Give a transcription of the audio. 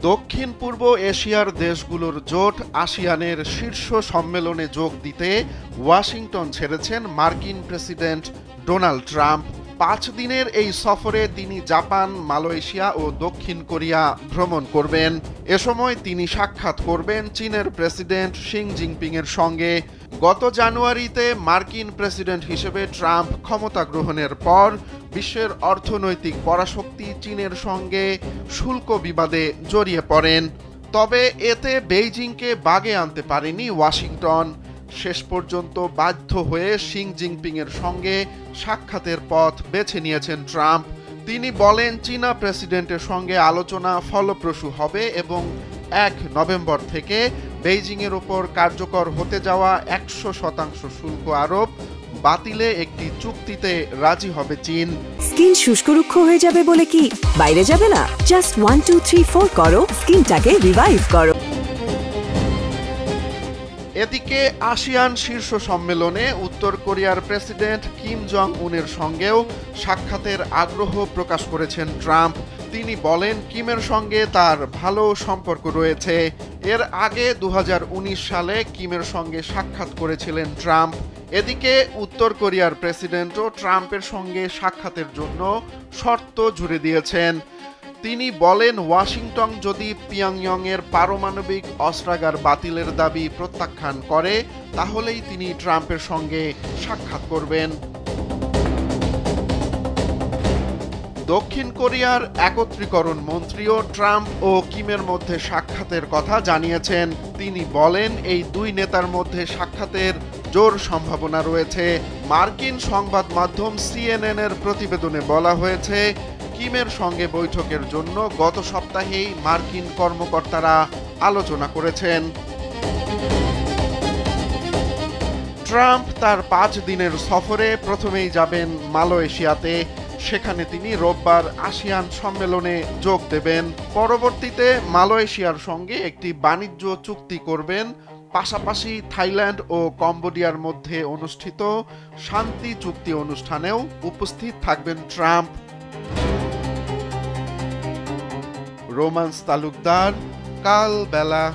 দক্ষিণ পূর্ব এশিয়ার দেশগুলোর জোট আসিয়ানের শীর্ষ সম্মেলনে যোগ দিতে ওয়াশিংটন ছেড়েছেন মার্কিন প্রেসিডেন্ট ডোনাল্ড ট্রাম্প। ৫ দিনের এই সফরে তিনি জাপান, মালয়েশিয়া ও দক্ষিণ কোরিয়া ভ্রমণ করবেন। এ সময় তিনি সাক্ষাৎ করবেন চীনের প্রেসিডেন্ট শি জিনপিংয়ের সঙ্গে। গত জানুয়ারিতে মার্কিন প্রেসিডেন্ট হিসেবে ট্রাম্প ক্ষমতা গ্রহণের পর বিশ্বের অর্থনৈতিক পরাশক্তি চীনের সঙ্গে শুল্ক বিবাদে জড়িয়ে পড়েন। তবে এতে বেইজিংকে বাগে আনতে পারেনি ওয়াশিংটন। শেষ পর্যন্ত বাধ্য হয়ে শি জিনপিংয়ের সঙ্গে সাক্ষাতের পথ বেছে নিয়েছেন ট্রাম্প। তিনি বলেন, চীনা প্রেসিডেন্টের সঙ্গে আলোচনা ফলপ্রসূ হবে এবং ১ নভেম্বর থেকে বেইজিংয়ের ওপর কার্যকর হতে যাওয়া ১০০% শুল্ক আরোপ বাতিলে একটি চুক্তিতে রাজি হবে চীন। স্কিন শুষ্ক রুক্ষ হয়ে যাবে বলে কি বাইরে যাবে না? জাস্ট 1 2 3 4 করো, স্কিনটাকে রিভাইভ করো। এদিকে আসিয়ান শীর্ষ সম্মেলনে উত্তর কোরিয়ার প্রেসিডেন্ট কিম জং উনের সঙ্গেও সাক্ষাতের আগ্রহ প্রকাশ করেছেন ট্রাম্প। তিনি বলেন, কিমের সঙ্গে তার ভালো সম্পর্ক রয়েছে। এর আগে ২০১৯ সালে কিমের সঙ্গে সাক্ষাৎ করেছিলেন ট্রাম্প। এদিকে উত্তর কোরিয়ার প্রেসিডেন্টও ট্রাম্পের সঙ্গে সাক্ষাতের জন্য শর্ত জুড়ে দিয়েছেন। তিনি বলেন, ওয়াশিংটন যদি পিয়ংইয়ংয়ের পারমাণবিক অস্ত্রাগার বাতিলের দাবি প্রত্যাখ্যান করে তাহলেই তিনি ট্রাম্পের সঙ্গে সাক্ষাৎ করবেন। দক্ষিণ কোরিয়ার একত্রীকরণ মন্ত্রীও ট্রাম্প ও কিমের মধ্যে সাক্ষাতের কথা জানিয়েছেন। তিনি বলেন, এই দুই নেতার মধ্যে সাক্ষাতের জোর সম্ভাবনা রয়েছে। মার্কিন সংবাদ মাধ্যম CNN এর প্রতিবেদনে বলা হয়েছে, কিমের সঙ্গে বৈঠকের জন্য গত সপ্তাহেই মার্কিন কর্মকর্তারা আলোচনা করেছেন। ট্রাম্প তার ৫ দিনের সফরে প্রথমেই যাবেন মালয়েশিয়াতে। সেখানে তিনি রোববার আসিয়ান সম্মেলনে যোগ দেবেন। পরবর্তীতে মালয়েশিয়ার সঙ্গে একটি বাণিজ্য চুক্তি করবেন। পাশাপাশি থাইল্যান্ড ও কম্বোডিয়ার মধ্যে অনুষ্ঠিত শান্তি চুক্তি অনুষ্ঠানেও উপস্থিত থাকবেন ট্রাম্প। রোমান্স তালুকদার, কালবেলা।